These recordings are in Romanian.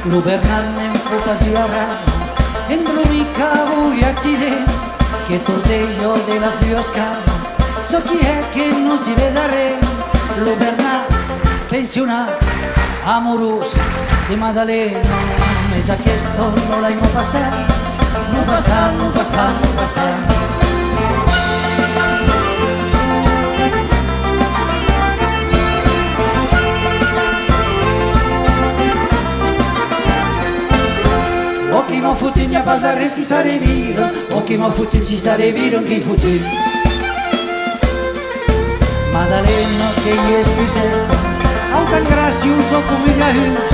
Lo Bernat ne fu pasivarra, en drumica voy accidente, que tortello de las dos camas, so chi è che non si veda re. Lo Bernat pensionat, amorós de Madalena, mes aquesto no la no pasta, no pasta, no pasta, no pasta. Occhi m'ho fotut n'hi ha pas de res qui s'arribiren, occhi m'ho fotut si s'arribiren qui fotut. Madalena che io scusate, au tan gracioso come Gahus,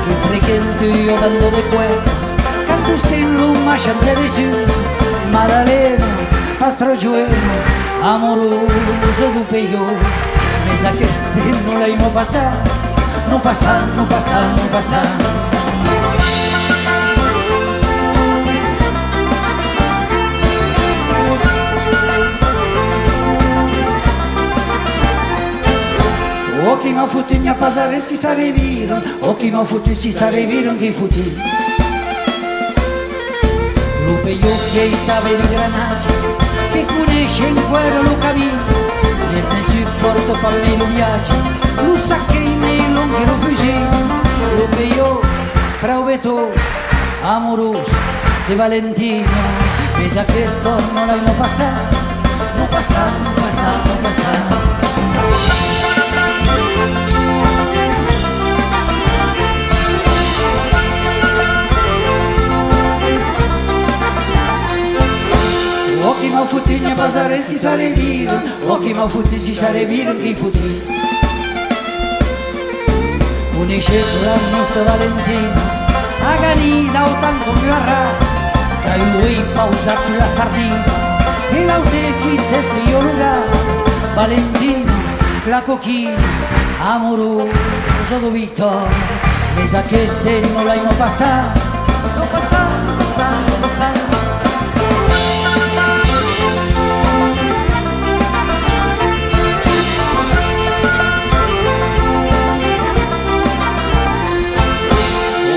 che frequento io bando de cuecas, canto stello masciante de sus. Madalena, pastrogiuelo, amoroso du peio, mesa che stello lei no pasta, no pasta, no pasta, no pasta. Occhi m'ho fotut n'hi ha pas de res qui s'arribiren, occhi m'ho fotut si s'arribiren qui fotut. Lo peio che t'ave di granaggi, che conosce in quello lo cammino, nes ne supporto pa me lo viaggi, lo sa che i miei lunghi lo fuggino. Lo peio prauveto, amoroso de Valentino, pesa che sto non l'hai no pasta, no pasta, no pasta, no pasta. Occhi m'ho fotut n'hi ha pas de res qui s'arribiren, occhi m'ho fotut si s'arribiren qui fotut. Coneixes la nostra Valentina, aganida o tant com jo arrat, que io he pausat sulla sardina, e l'aute chi t'espio lugar. Valentina, la coquina, amoroso do Victor, mes aquesta no l'hai no pasta, no pasta, no pasta, no pasta.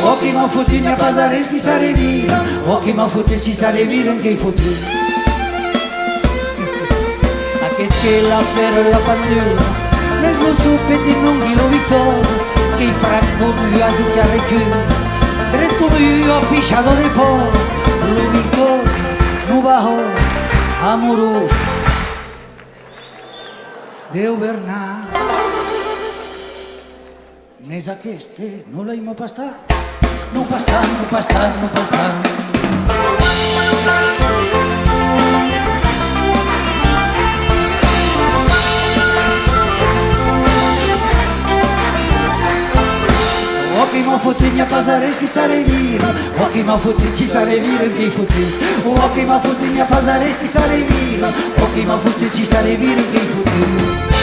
Occhi m'ho fotut n'hi ha pas de res qui s'arribiren, occhi m'ho fotut si s'arribiren qui fotut. Aquest que la però la pandula, mes lo supeti non chi lo Victor, che i franco io a zucchi a recul, dret come io a pisciato de por. Lo Victor, no bajo, amoroso, Déu Bernat, mes aquesta no l'hai mo pastat. No pasta, no pasta, no pasta. Occhi m'ho fotut n'hi ha pas de res qui s'arribiren, occhi m'ho fotut si s'arribiren qui fotut. Occhi m'ho fotut n'hi ha pas de res qui s'arribiren, occhi m'ho fotut si s'arribiren qui fotut.